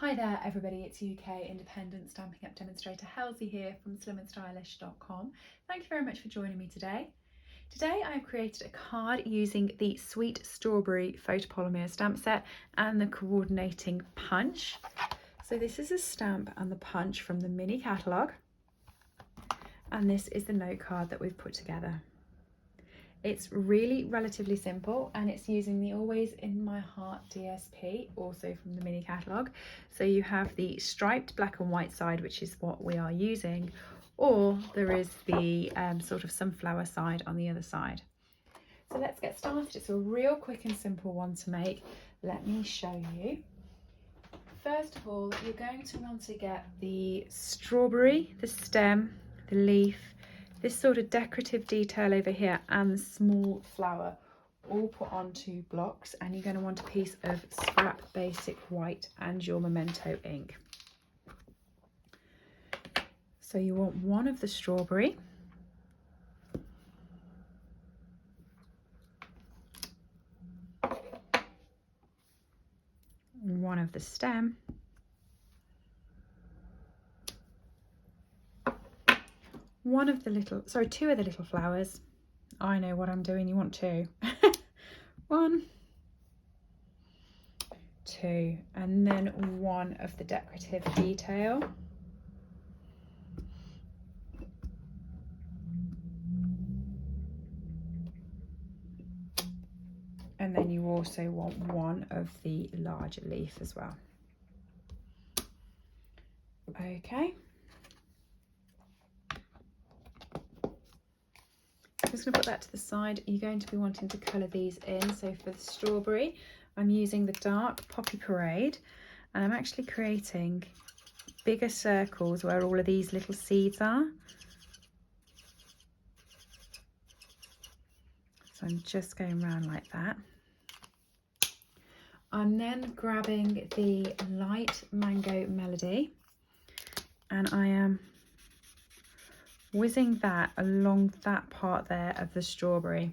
Hi there everybody, it's UK independent Stampin' Up demonstrator Halsey here from slimandstylish.com. Thank you very much for joining me today. Today I have created a card using the Sweet Strawberry photopolymer stamp set and the coordinating punch. So this is a stamp and the punch from the mini catalogue, and this is the note card that we've put together. It's really relatively simple, and it's using the Always in My Heart DSP, also from the mini catalogue. So you have the striped black and white side, which is what we are using, or there is the sort of sunflower side on the other side. So let's get started. It's a real quick and simple one to make. Let me show you. First of all, you're going to want to get the strawberry, the stem, the leaf, this sort of decorative detail over here, and the small flower all put onto blocks, and you're going to want a piece of scrap basic white and your Memento ink. So you want one of the strawberry, one of the stem, two of the little flowers. I know what I'm doing, you want two. One, two, and then one of the decorative detail. And then you also want one of the larger leaf as well. Okay. I'm just going to put that to the side. You're going to be wanting to colour these in. So for the strawberry, I'm using the dark Poppy Parade, and I'm actually creating bigger circles where all of these little seeds are. So I'm just going around like that. I'm then grabbing the light Mango Melody, and I am whizzing that along that part there of the strawberry.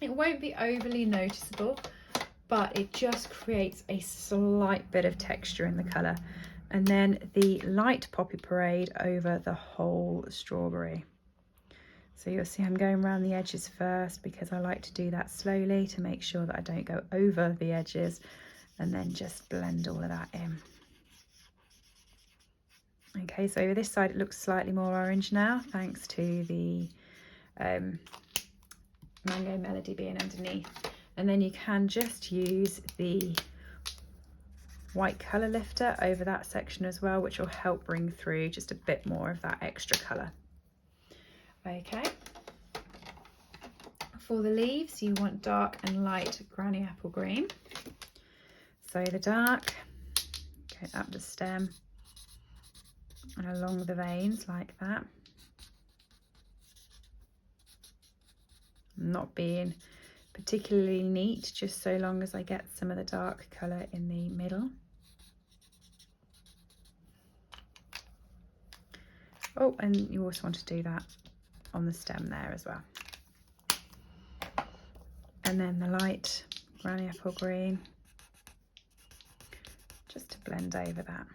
It won't be overly noticeable, but it just creates a slight bit of texture in the colour. And then the light Poppy Parade over the whole strawberry. So you'll see I'm going around the edges first, because I like to do that slowly to make sure that I don't go over the edges, and then just blend all of that in. Okay, so over this side it looks slightly more orange now, thanks to the Mango Melody being underneath. And then you can just use the white colour lifter over that section as well, which will help bring through just a bit more of that extra colour. Okay. For the leaves, you want dark and light Granny Apple Green. So the dark, go up the stem and along the veins like that. I'm not being particularly neat, just so long as I get some of the dark colour in the middle. Oh, and you also want to do that on the stem there as well. And then the light Granny Apple Green, just to blend over that.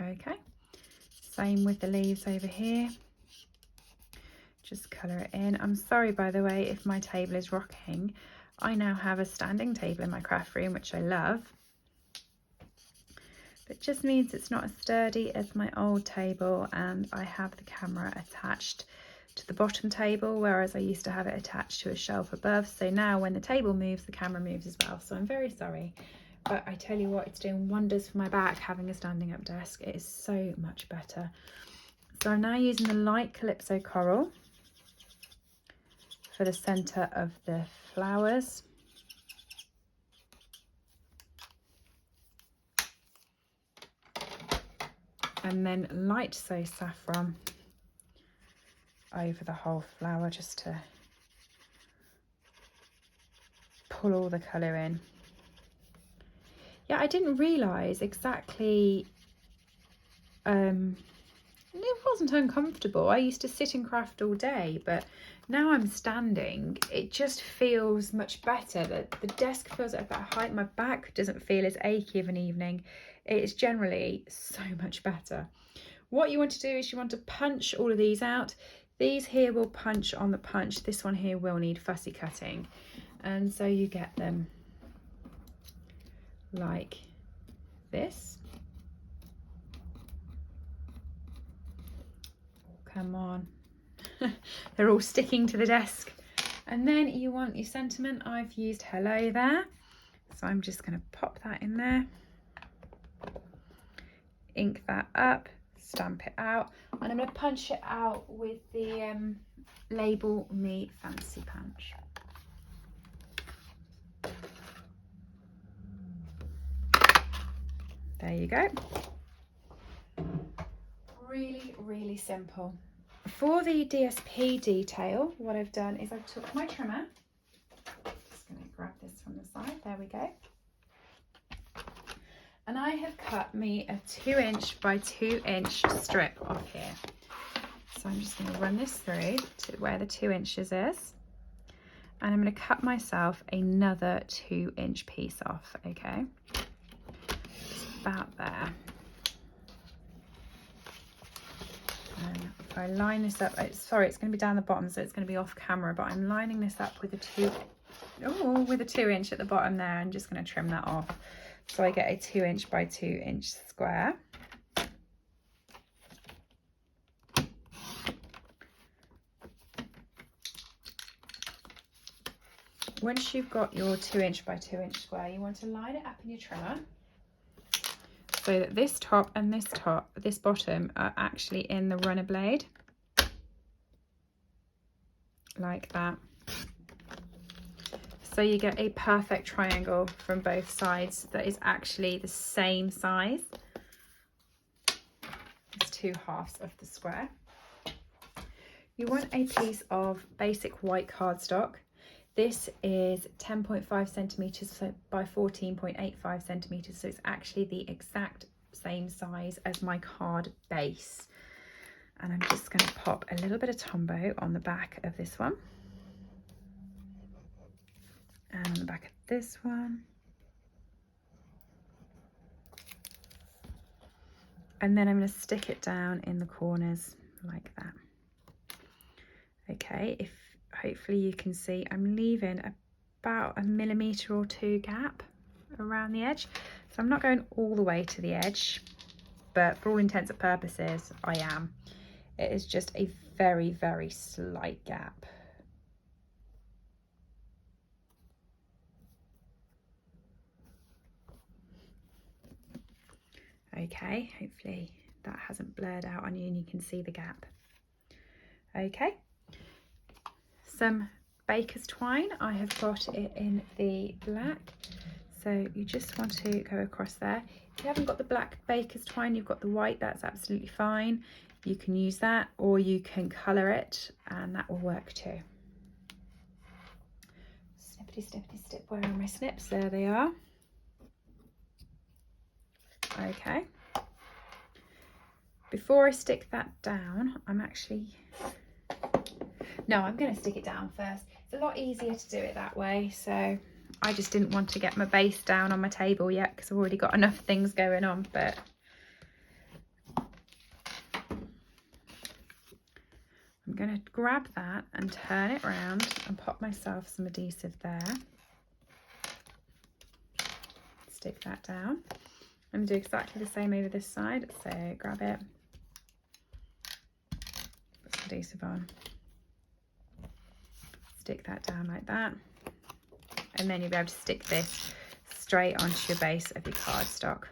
Okay, same with the leaves over here. Just colour it in. I'm sorry, by the way, if my table is rocking. I now have a standing table in my craft room, which I love. But it just means it's not as sturdy as my old table, and I have the camera attached to the bottom table, whereas I used to have it attached to a shelf above. So now when the table moves, the camera moves as well. So I'm very sorry. But I tell you what, it's doing wonders for my back having a standing up desk. It is so much better. So I'm now using the light Calypso Coral for the centre of the flowers. And then light So Saffron over the whole flower, just to pull all the colour in. yeah, I didn't realise exactly, it wasn't uncomfortable. I used to sit and craft all day, but now I'm standing, it just feels much better. The desk feels at a better height. My back doesn't feel as achy of an evening. It's generally so much better. What you want to do is you want to punch all of these out. These here will punch on the punch. This one here will need fussy cutting. And so you get them like this. Come on. They're all sticking to the desk. And then you want your sentiment. I've used hello there. So I'm just going to pop that in there. Ink that up. Stamp it out. And I'm going to punch it out with the Label Me Fancy Punch. There you go. Really, really simple. For the DSP detail, what I've done is I've took my trimmer. Just going to grab this from the side. There we go. And I have cut me a 2" by 2" strip off here. So I'm just going to run this through to where the 2 inches is. And I'm going to cut myself another 2" piece off, okay? It's about there. And if I line this up, sorry, it's going to be down the bottom, so it's going to be off camera, but I'm lining this up with a 2" at the bottom there. I'm just going to trim that off. So I get a 2" by 2" square. Once you've got your 2" by 2" square, you want to line it up in your trimmer so that this top and this bottom are actually in the runner blade, like that. So you get a perfect triangle from both sides that is actually the same size. It's 2 halves of the square. You want a piece of basic white cardstock. This is 10.5 centimeters by 14.85 centimeters. So it's actually the exact same size as my card base. And I'm just going to pop a little bit of Tombow on the back of this one. And on the back of this one. And then I'm going to stick it down in the corners like that. Okay, hopefully you can see I'm leaving about 1 millimeter or 2 gap around the edge. So I'm not going all the way to the edge, but for all intents and purposes, I am. It is just a very, very slight gap. Okay, hopefully that hasn't blurred out on you and you can see the gap. Okay, some baker's twine. I have got it in the black. So you just want to go across there. If you haven't got the black baker's twine, you've got the white, that's absolutely fine. You can use that, or you can colour it and that will work too. Snippety, snippety, snip. Where are my snips? There they are. Okay. Before I stick that down, I'm going to stick it down first. It's a lot easier to do it that way. So I just didn't want to get my base down on my table yet because I've already got enough things going on, but I'm going to grab that and turn it around and pop myself some adhesive there. Stick that down. I'm going to do exactly the same over this side. So grab it, put some adhesive on, stick that down like that, and then you'll be able to stick this straight onto your base of your cardstock.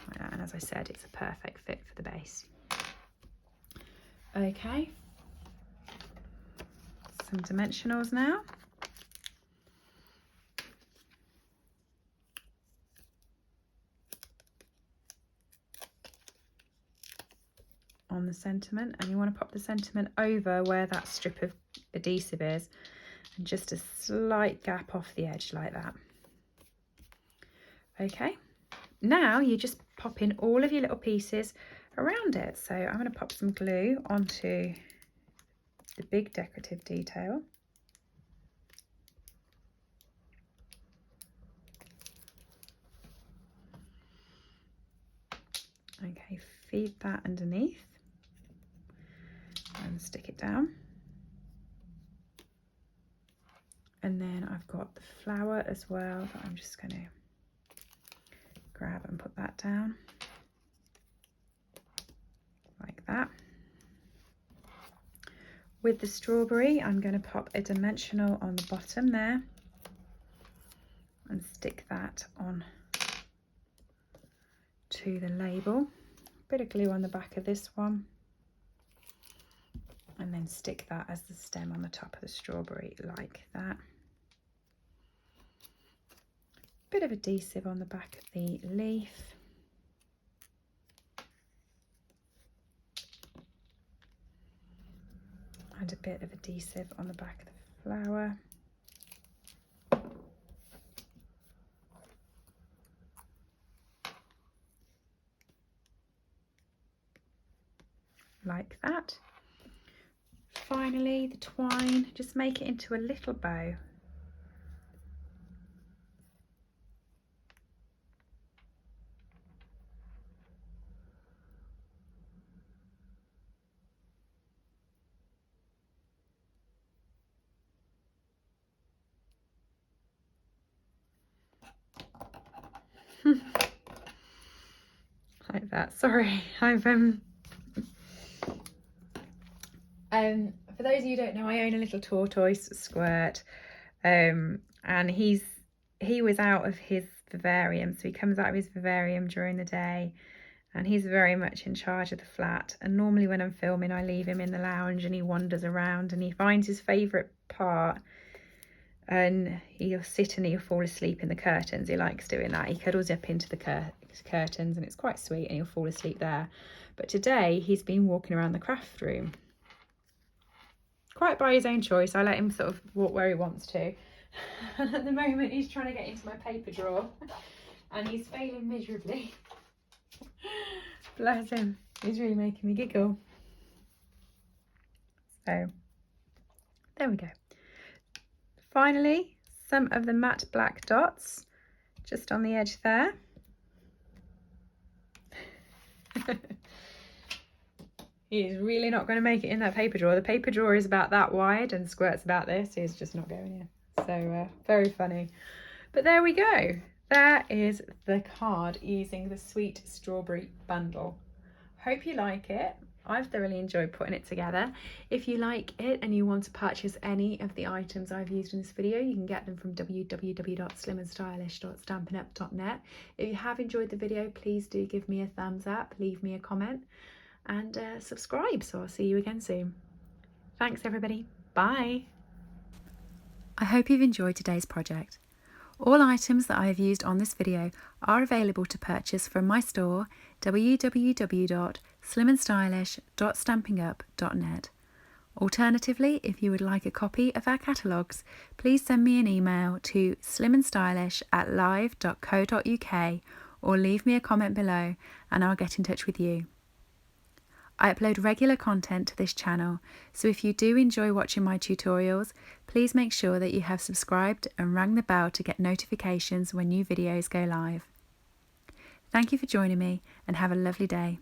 Like that. And as I said, it's a perfect fit for the base. Okay, some dimensionals now. on the sentiment, and you want to pop the sentiment over where that strip of adhesive is, and just a slight gap off the edge like that. Okay, now you just pop in all of your little pieces around it. So I'm going to pop some glue onto the big decorative detail. Okay, feed that underneath and stick it down. And then I've got the flower as well that I'm just going to grab and put that down like that. With the strawberry, I'm going to pop a dimensional on the bottom there and stick that on to the label. Bit of glue on the back of this one, and then stick that as the stem on the top of the strawberry like that. Bit of adhesive on the back of the leaf. And a bit of adhesive on the back of the flower. Like that. Finally, the twine, just make it into a little bow. Like that. Sorry, I've for those of you who don't know, I own a little tortoise, Squirt, and he was out of his vivarium, so he comes out of his vivarium during the day, and he's very much in charge of the flat. And normally when I'm filming, I leave him in the lounge and he wanders around and he finds his favourite part, and he'll sit and he'll fall asleep in the curtains. He likes doing that. He cuddles up into the curtains, and it's quite sweet, and he'll fall asleep there. But today he's been walking around the craft room, quite by his own choice. I let him sort of walk where he wants to. And at the moment he's trying to get into my paper drawer and he's failing miserably. Bless him, he's really making me giggle. So there we go. Finally, some of the matte black dots just on the edge there. He is really not going to make it in that paper drawer. The paper drawer is about that wide and Squirt's about this. He's just not going in. So very funny. But there we go. There is the card using the Sweet Strawberry bundle. Hope you like it. I've thoroughly enjoyed putting it together. If you like it and you want to purchase any of the items I've used in this video, you can get them from www.slimandstylish.stampinup.net. If you have enjoyed the video, please do give me a thumbs up, leave me a comment, and subscribe, so I'll see you again soon. Thanks everybody, bye. I hope you've enjoyed today's project. All items that I have used on this video are available to purchase from my store, www.slimandstylish.stampinup.net. Alternatively, if you would like a copy of our catalogues, please send me an email to slimandstylish@live.co.uk or leave me a comment below and I'll get in touch with you. I upload regular content to this channel, so if you do enjoy watching my tutorials, please make sure that you have subscribed and rang the bell to get notifications when new videos go live. Thank you for joining me and have a lovely day.